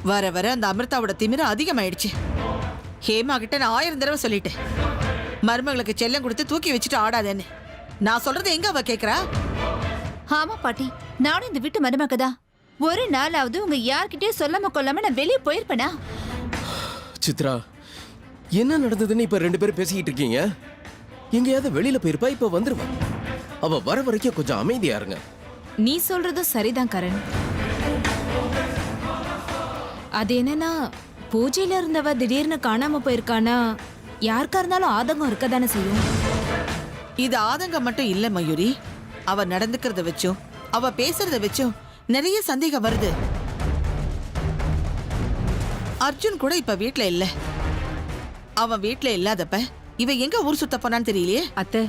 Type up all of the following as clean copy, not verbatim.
வர வர அந்த அமிர்தாவோட திமிரு அதிகமாயிடுச்சு. ஹேமா கிட்ட நான் 1000 தடவை சொல்லிட்டேன், மருமகளுக்கு செல்லம் கொடுத்து தூக்கி வச்சுட்டு ஆடாதேன்னு. நான் சொல்றது எங்க அவ கேக்குறா? ஆமா பாட்டி, நானும் இந்த வீட்டு மருமகதா. ஒரு நாளாவது உங்க யார்கிட்டயும் சொல்லாம கொள்ளாம நான் வெளியே போயிருப்பேனா? சித்ரா, என்ன நடந்ததுன்னு இப்ப 2 பேரும் பேசிக்கிட்டு இருக்கீங்க? எங்கேயாவது வெளியில போயிருப்பா, இப்ப வந்துருவா. அவ வர வரைக்கும் கொஞ்சம் அமைதியா இருங்க. நீ சொல்றது சரிதான் கரண். அது என்னன்னா, பூஜையில இருந்தவ திடீர்னு காணாம போயிருக்கானா, யாருக்கா இருந்தாலும் ஆதங்கம் இருக்கதானே செய்யும். இது ஆதங்கம் மட்டும் இல்ல மயூரி, அவ நடந்துக்கிறத வச்சும் அவ பேசுறத வச்சும் நிறைய சந்தேகம் வருது. அர்ஜுன் கூட இப்ப வீட்ல இல்ல. அவன் வீட்ல இல்லாதப்ப இவ எங்க ஊர் சுத்த போனான்னு தெரியலையே. அத்தை,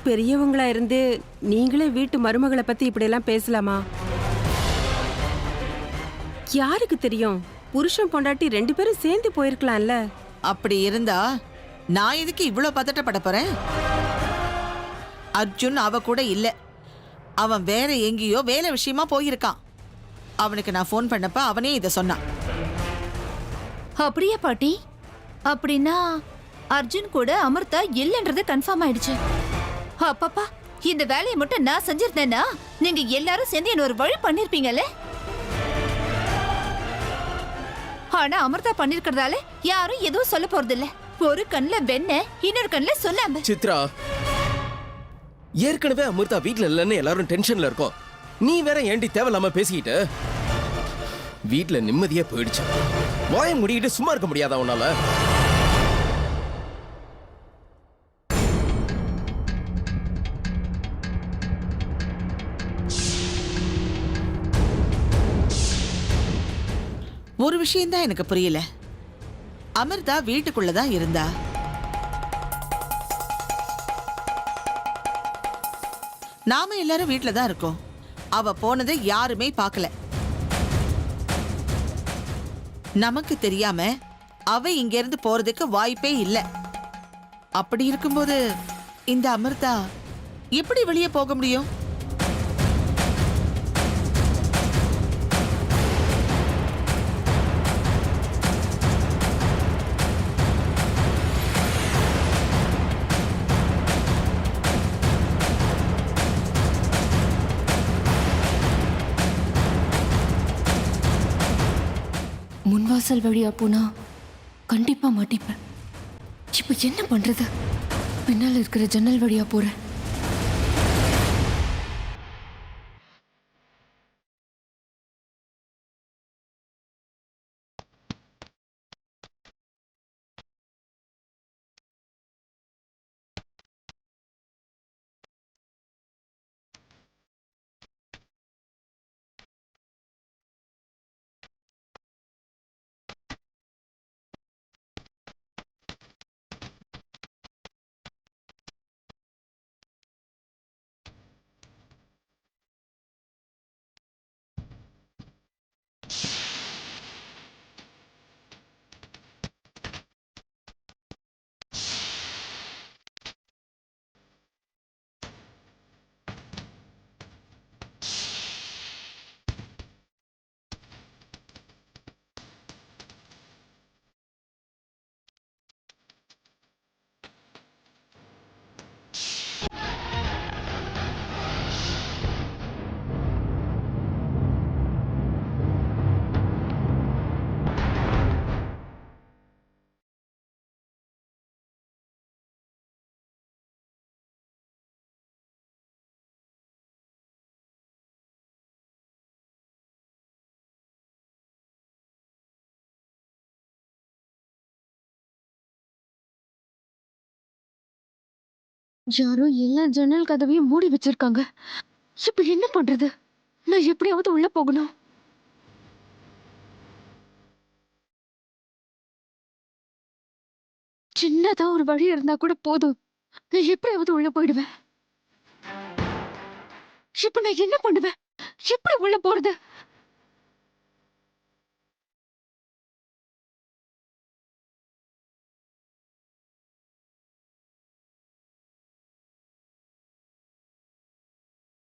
பெரியவங்களா இருந்து நீங்களே வீட்டு மருமகளை பத்தி இப்படி எல்லாம் பேசலாமா? யாருக்கு தெரியும், புருஷன் பொண்டாட்டி 2 பேரும் சேர்ந்து போயிருக்கலாம்ல. அப்படி இருந்தா நான் எதுக்கு இவ்வளவு பதட்டப்பட போறேன்? அர்ஜுன் அவ கூட இல்ல, அவன் வேற எங்கேயோ வேலை விஷயமா போயிருக்கான். அவனுக்கு நான் போன் பண்ணப்ப அவனே இத சொன்னான். அப்படியே பாட்டி? அப்படின்னா அர்ஜுன் கூட அமிர்தா இல்லைன்றது கன்ஃபார்ம் ஆயிடுச்சு. அப்பப்பா, இந்த வேலையை மட்டும் நான் செஞ்சிருந்தேன்னா நீங்க எல்லாரும் சேர்ந்து என்ன ஒரு வழி பண்ணிருப்பீங்கல்ல. ஆனா அமிர்தா பண்ணிருக்கிறதால யாரும் எதுவும் சொல்ல போறது இல்ல. ஒரு கண்ணுல வெண்ண, இன்னொரு கண்ணுல சொல்லாம. சித்ரா, ஏற்கனவே அமிர்தா வீட்ல இல்லைன்னு எல்லாரும் டென்ஷன்ல இருக்கோம். நீ வேற ஏண்டி தேவையில்லாம பேசிக்கிட்ட? வீட்ல நிம்மதியா போயிடுச்சு. வாய முடிக்கிட்டு சும்மா இருக்க முடியாதா உன்னால? ஒரு விஷயம் தான் எனக்கு புரியல. அமிர்தா வீட்டுக்குள்ளதான் இருந்தா. நாம எல்லாரும் வீட்ல தான் இருக்கோம். அவ போனதை யாருமே பார்க்கல. நமக்கு தெரியாம அவ இங்க இருந்து போறதுக்கு வாய்ப்பே இல்ல. அப்படி இருக்கும்போது இந்த அமிர்தா எப்படி வெளியே போக முடியும்? முன்வாசல் வழியா போனா கண்டிப்பா மாட்டிப்பேன். இப்ப என்ன பண்றது? பின்னால இருக்கிற ஜன்னல் வழியா போறேன். யாரோ எல்லா ஜன்னல் கதவையும் மூடி வச்சிருக்காங்க. இப்ப என்ன பண்றது? நான் எப்படியாவது உள்ள போகணும். சின்னதா ஒரு வழி இருந்தா கூட போதும், நான் எப்படியாவது உள்ள போயிடுவேன். இப்ப நான் என்ன பண்ணுவேன்? எப்படி உள்ள போறது?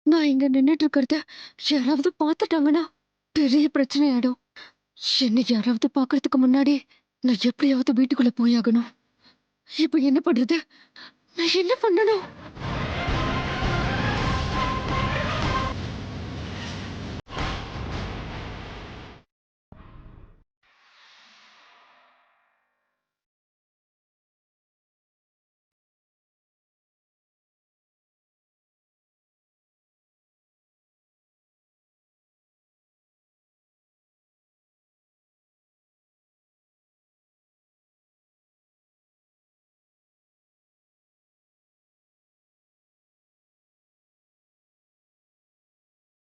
நான் இங்க நின்னுட்டு இருக்கிறத யாராவது பார்த்துட்டாங்கன்னா பெரிய பிரச்சனை ஆயிடும். என்னை யாராவது பார்க்கறதுக்கு முன்னாடி நான் எப்படியாவது வீட்டுக்குள்ள போயாகணும். இப்ப என்ன பண்றது? நான் என்ன பண்ணணும்?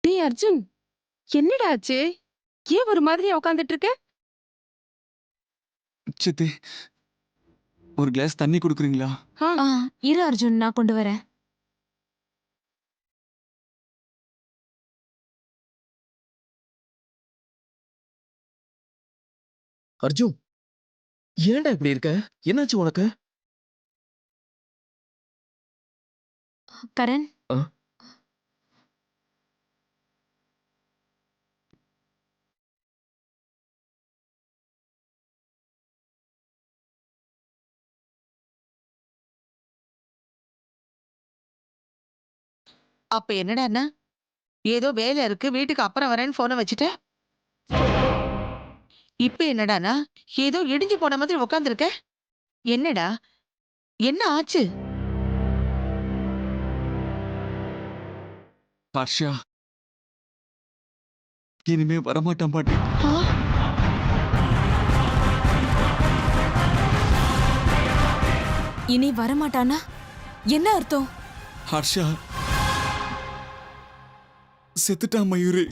டேய் அர்ஜுன், என்னடா ஆச்சு? ஏன் ஒரு மாதிரியா உட்காந்துட்டு இருக்க? சித்தி, ஒரு கிளாஸ் தண்ணி குடுக்குறீங்களா? இரு அர்ஜுன், நான் கொண்டு வரேன். அர்ஜுன், ஏன்டா இப்படி இருக்க? என்னாச்சு உனக்கு? கரண், ஆ? அப்ப என்னடா ஏதோ வேலை இருக்கு வீட்டுக்கு அப்புறம் வரேன்னு போனை வச்சுட்ட. இப்ப என்னடானா ஏதோ இடிஞ்சு போன மாதிரி உக்காந்துருக்க. என்னடா, என்ன ஆச்சு? ஹர்ஷா இனிமே வரமாட்டான் பாட்டி. ஆ? இனி வரமாட்டானா என்ன அர்த்தம்? ஹர்ஷா செத்துட்டான் மயூரி.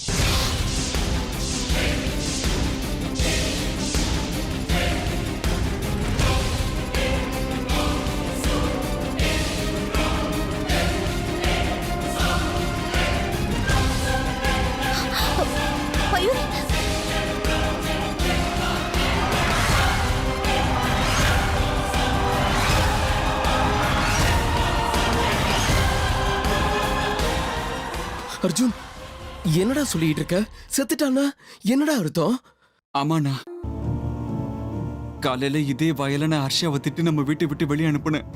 மயூரி, அர்ஜுன், என்னடா சொல்லிட்டு இருக்க? செத்துட்டானா? என்னடா அர்த்தம்? ஆமாண்ணா, காலையில இதே வயல நான் ஹர்ஷாவை திட்டு நம்ம வீட்டை விட்டு வெளியே அனுப்புனேன்.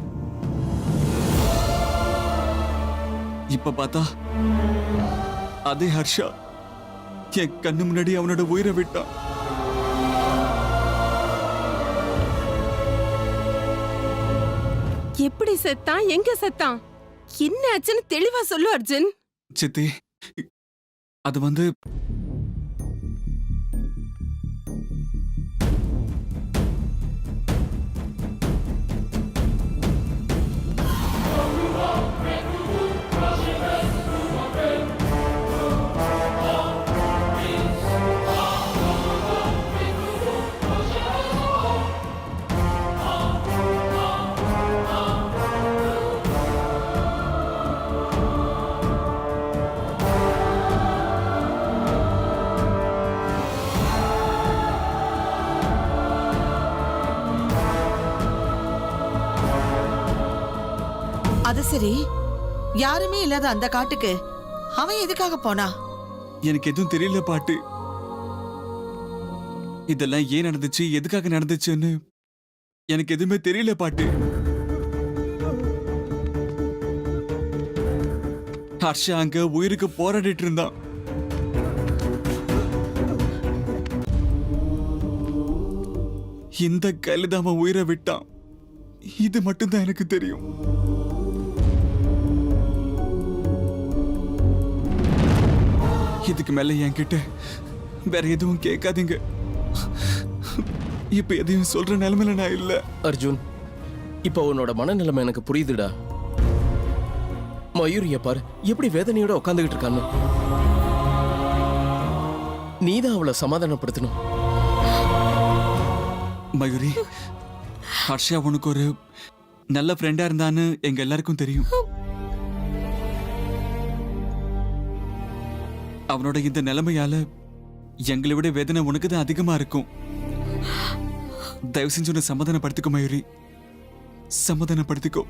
இப்ப பார்த்தா அதே ஹர்ஷா என் கண்ணு முன்னாடி அவனோட உயிரை விட்டான். எப்படி செத்தான்? எங்க செத்தான்? என்ன ஆச்சுன்னு தெளிவா சொல்லு அர்ஜுன். சித்தி, அது வந்து அது சரி, யாருமே இல்லாத அந்த காட்டுக்கு அவன் எதுக்காக போனா? எனக்கு எதுவும் தெரியல பாட்டு. இதெல்லாம் ஏன் நடந்துச்சு, எதுக்காக நடந்துச்சுன்னு எனக்கு எதுவுமே தெரியல பாட்டு. ஹர்ஷா அங்க உயிருக்கு போராடிட்டு இருந்தான். இந்த கையில அவன் உயிரை விட்டான். இது மட்டும்தான் எனக்கு தெரியும். இதுக்கு மேல என்கிட்ட வேற எதுவும் கேட்காதீங்க. இப்ப எதையும் சொல்ற நிலைமையில நான் இல்ல. அர்ஜுன், இப்ப உன்னோட மனநிலைமை எனக்கு புரியுதுடா. மயூரிய பாரு, எப்படி வேதனையோட உட்காந்துக்கிட்டு இருக்கான்னு. நீதான் அவளை சமாதானப்படுத்தணும். மயூரி, ஹர்ஷா உனக்கு ஒரு நல்ல ஃப்ரெண்டா இருந்தான்னு எங்க எல்லாருக்கும் தெரியும். அவனோட இந்த நிலைமையால எங்களை விட வேதனை உனக்கு தான் அதிகமா இருக்கும். தயவு செஞ்சு உன்னை சமாதானப்படுத்திக்கோ மயூரி, சமாதானப்படுத்திக்கோ.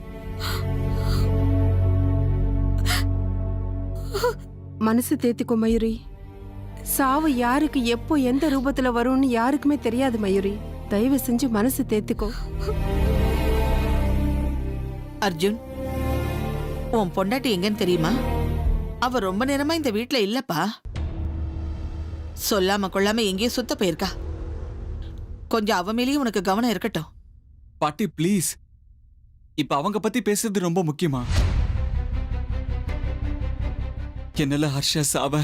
மனசு தேத்திக்கோ மயூரி, சாவு யாருக்கு எப்போ எந்த ரூபத்துல வரும்னு யாருக்குமே தெரியாது மயூரி. தயவு செஞ்சு மனசு தேத்துக்கோ. அர்ஜுன், உன் பொண்டாட்டி எங்கன்னு தெரியுமா? அவ ரொம்ப நேரமா இந்த வீட்ல இல்லப்பா. சொல்லாம கொள்ளாம எங்கேயோ சுத்த போயிருக்கா. கொஞ்சம் அவ மேலேயும் உனக்கு கவனம் இருக்கட்டும். பாட்டி ப்ளீஸ், இப்ப அவங்க பத்தி பேசுறது ரொம்ப முக்கியமா? என்னால ஹர்ஷா சாவ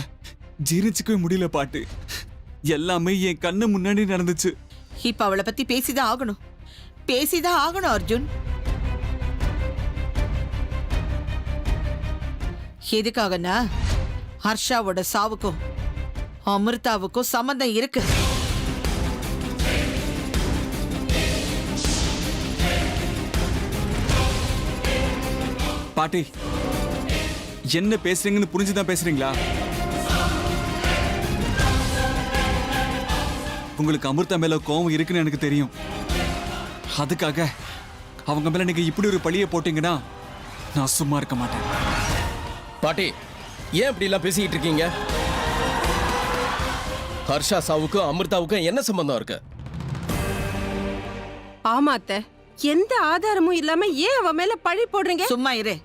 ஜீரணிச்சுக்கவே முடியல பாட்டு. எல்லாமே என் கண்ணு முன்னாடி நடந்துச்சு. இப்ப அவளை பத்தி பேசிதான் ஆகணும். பேசிதான் ஆகணும் அர்ஜுன். எதுக்காகனா ஹர்ஷாவோட சாவுக்கும் அமிர்தாவுக்கும் சம்பந்தம் இருக்கு. பாட்டி, என்ன பேசுறீங்கன்னு புரிஞ்சுதான் பேசுறீங்களா? உங்களுக்கு அமிர்தா மேல கோவம் இருக்குன்னு எனக்கு தெரியும். அதுக்காக அவங்க மேல நீங்க இப்படி ஒரு பழிய போட்டீங்கன்னா நான் சும்மா இருக்க மாட்டேன். பாட்டி, ஏன் இப்படி எல்லாம் பேசிக்கிட்டு இருக்கீங்க? ஹர்ஷா சாவுக்கும் அமிர்தாவுக்கும் என்ன சம்பந்தம் இருக்கு? ஆமா அத்தை, எந்த ஆதாரமும் இல்லாம ஏன் அவ மேல பழி போடுறீங்க? சும்மா இரு.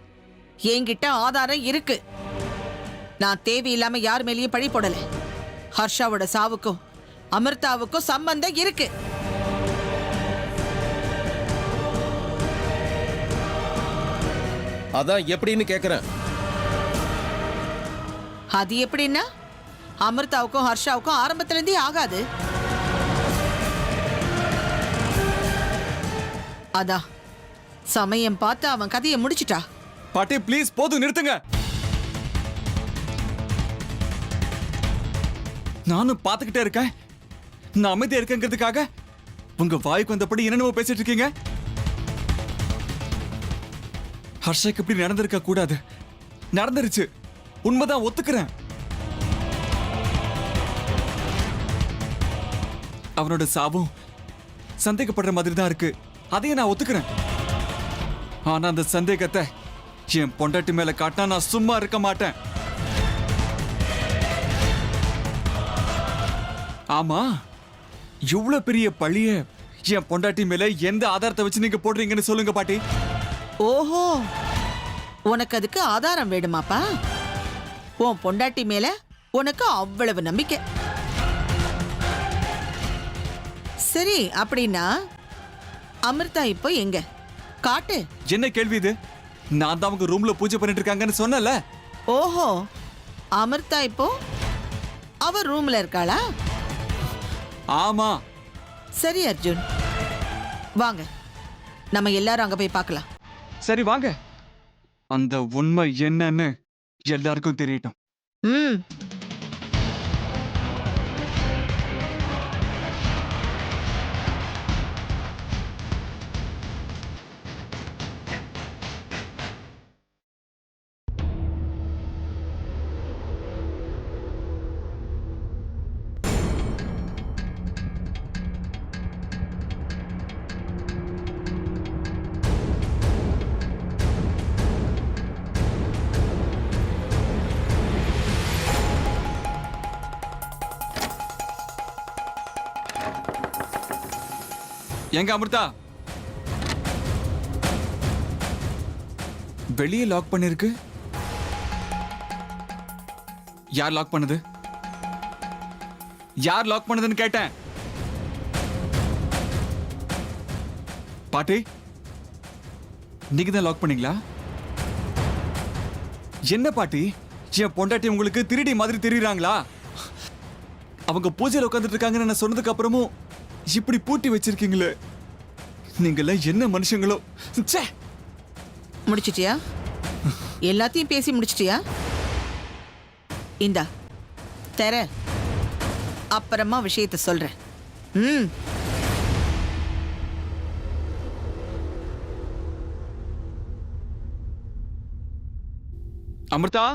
என்கிட்ட ஆதாரம் இருக்கு. நான் தேவையில்லாம யார் மேலேயும் பழி போடல. ஹர்ஷாவோட சாவுக்கும் அமிர்தாவுக்கும் சம்பந்தம் இருக்கு. அதான் எப்படின்னு கேக்குறேன். அது எப்படின்னா அமிர்தாவுக்கும் ஹர்ஷாவுக்கும் ஆரம்பத்துல இருந்தே ஆகாது. அதான் சமயம் பார்த்து அவன் கதையை முடிச்சிட்டா. பாட்டி ப்ளீஸ், போதும், நிறுத்துங்க. நானும் பார்த்துக்கிட்டே இருக்கேன். நான் அமைதியா இருக்கேங்கிறதுக்காக உங்க வாய்க்கு வந்தபடி என்னென்னமோ பேசிட்டு இருக்கீங்க. ஹர்ஷாக்கு இப்படி நடந்திருக்க கூடாது. நடந்துருச்சு, உண்மைதான், ஒத்துக்கிறேன். அவனோட சாவும் சந்தேகப்படுற மாதிரி தான் இருக்கு. அதையும் நான் ஒத்துக்கிறேன். ஆனா அந்த சந்தேகத்தை என் பொண்டாட்டி மேல காட்டினா நான் சும்மா இருக்க மாட்டேன். ஆமா, இவ்வளவு பெரிய பழிய என் பொண்டாட்டி மேல எந்த ஆதாரத்தை வச்சு நீங்க போடுறீங்கன்னு சொல்லுங்க பாட்டி. ஓஹோ, உனக்கு அதுக்கு ஆதாரம் வேணுமாப்பா? உன் பொண்டாட்டி மேல உனக்கு அவ்வளவு நம்பிக்கை. சரி, அப்படின்னா அமிர்தா இப்போ எங்க? காட்டு. என்ன கேள்வி இது? நான் தான் அவங்க ரூம்ல பூஜை பண்ணிட்டு இருக்காங்கன்னு சொன்னல. ஓஹோ, அமிர்தா இப்போ அவ ரூம்ல இருக்காளா? ஆமா. சரி அர்ஜுன், வாங்க நம்ம எல்லாரும் அங்க போய் பார்க்கலாம். சரி வாங்க, அந்த உண்மை என்னன்னு எல்லாருக்கும் தெரியட்டும். ம். எங்க அமிர்தா? வெளியே லாக் பண்ணிருக்கு. யார் லாக் பண்ணது? யார் லாக் பண்ணதுன்னு கேட்டேன். பாட்டி, நீங்க தான் லாக் பண்ணீங்களா? என்ன பாட்டி, என் பொண்டாட்டி உங்களுக்கு திருடி மாதிரி தெரியுறாங்களா? அவங்க பூஜையில் உட்காந்துட்டு இருக்காங்கன்னு நான் சொன்னதுக்கு அப்புறமும் இப்படி பூட்டி வச்சிருக்கீங்களே, நீங்கெல்லாம் என்ன மனுஷங்களோ. ச்சே. முடிச்சிட்டியா? எல்லாத்தையும் பேசி முடிச்சிட்டியா? இந்தா தர, அப்புறமா விஷயத்தை சொல்றேன். ம். அமிர்தா,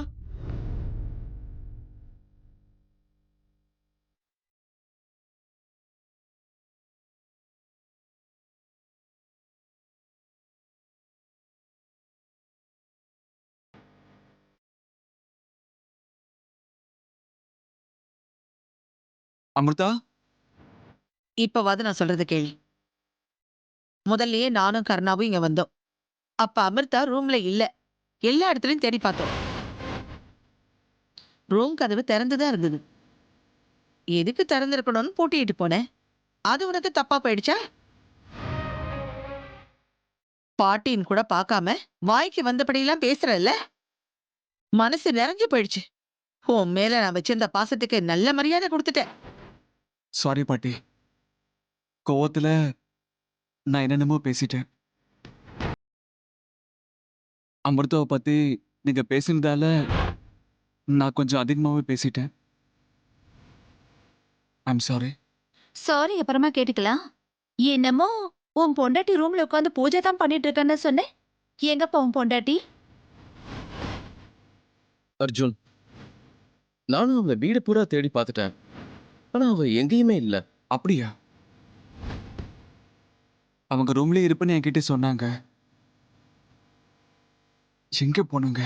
அமிர்தா இப்பவாது நான் சொல்றது கேளு. முதல்லயே நானும் கருணாவும் இங்க வந்தோம். அப்ப அமிர்தா ரூம்ல இல்ல. எல்லா இடத்துலயும் தேடி பார்த்தோம். ரூம் கதவு திறந்துதான் இருந்தது. எதுக்கு திறந்திருக்கணும்னு பூட்டிட்டு போனேன். அது உனக்கு தப்பா போயிடுச்சா? பாட்டின்னு கூட பார்க்காம வாய்க்கு வந்தபடியெல்லாம் பேசுறல்ல. மனசு நிறைஞ்சு போயிடுச்சு. உன் மேல நான் வச்சிருந்த பாசத்துக்கு நல்ல மரியாதை கொடுத்துட்டேன். சாரி பாட்டி, கோவத்துல நான் என்னென்னமோ பேசிட்டேன். அமிர்தாவை பத்தி நீங்க பேசினதால நான் கொஞ்சம் அதிகமாகவே பேசிட்டேன். I'm sorry. சாரி அப்புறமா கேட்டுக்கலாம். என்னமோ உன் பொண்டாட்டி ரூம்ல உட்காந்து பூஜை தான் பண்ணிட்டு இருக்கேன்னு சொன்னேன். எங்கப்பா உன் பொண்டாட்டி? அர்ஜுன், நானும் அவ வீடு பூரா தேடி பார்த்துட்டேன். ஆனா அவ எங்கேயுமே இல்ல. அப்படியா? அவங்க ரூம்லயே இருப்பேன்னு என்கிட்ட சொன்னாங்க. எங்க போனாங்க?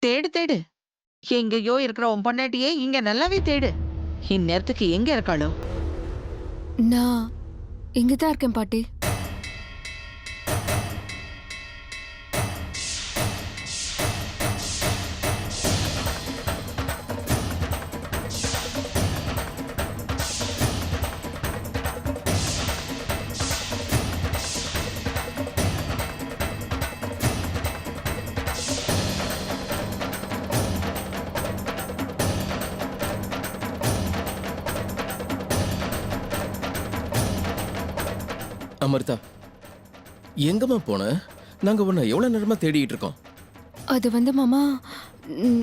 தேடு தேடு. எங்கேயோ இருக்கிற உன் பொண்டாட்டியே இங்க நல்லாவே தேடு. இந்நேரத்துக்கு எங்க இருக்காளோ? நான் இங்கதான் இருக்கேன் பாட்டி. அமிர்தா, எங்கம்மா போன? நாங்க உன்னை எவ்வளவு நேரமா தேடிட்டு இருக்கோம். அது வந்து மாமா, ம்,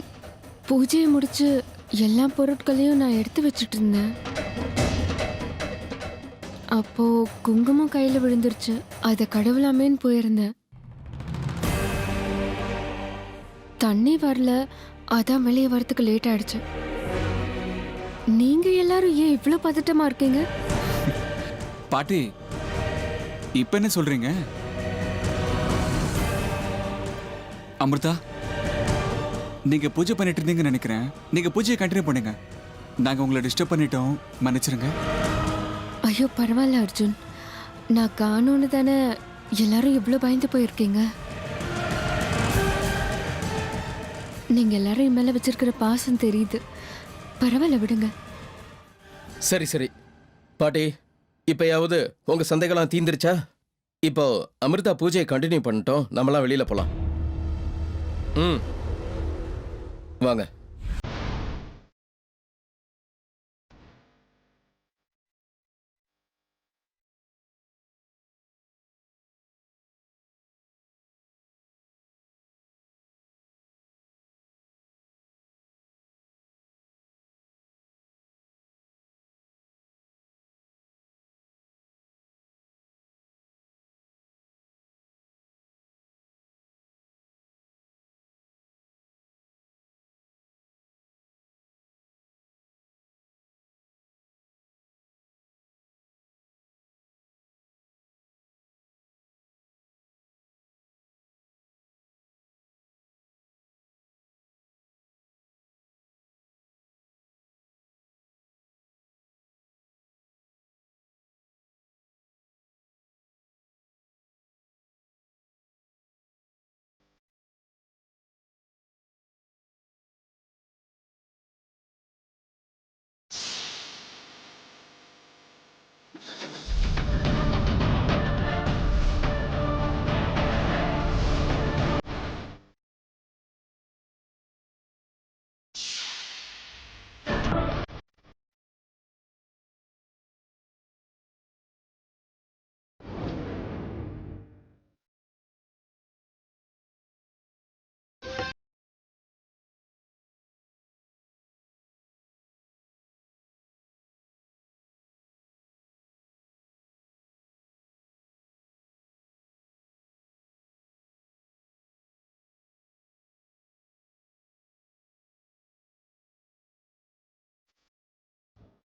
பூஜையை முடிச்சு எல்லா பொருட்களையும் நான் எடுத்து வச்சுட்டு இருந்தேன். அப்போ குங்குமம் கையில விழுந்துருச்சு. அதை கடவுளாமேன்னு போயிருந்தேன். தண்ணி வரல, அதான் வெளியே வரத்துக்கு லேட் ஆயிடுச்சு. நீங்க எல்லாரும் ஏன் இவ்வளவு பதட்டமா இருக்கீங்க? பாட்டி, இப்ப என்ன சொல்றீங்க? அமிர்தா, நீங்க பூஜை பண்ணிட்டு இருந்தீங்கன்னு நினைக்கிறேன். நீங்க பூஜையை கண்டினியூ பண்ணுங்க. நாங்க உங்களை டிஸ்டர்ப் பண்ணிட்டோம், மன்னிச்சிருங்க. ஐயோ பரவாயில்ல அர்ஜுன், நான் காணோன்னு தானே எல்லாரும் இவ்வளோ பயந்து போயிருக்கீங்க. நீங்க எல்லாரும் என் மேல வச்சிருக்கிற பாசம் தெரியுது. பரவாயில்ல, விடுங்க. சரி சரி பாட்டி, இப்பயாவது உங்க சந்தைகள்லாம் தீந்துருச்சா? இப்போ அமிர்தா பூஜையை கண்டினியூ பண்ணிட்டோம். நம்மளாம் வெளியில போலாம். வாங்க.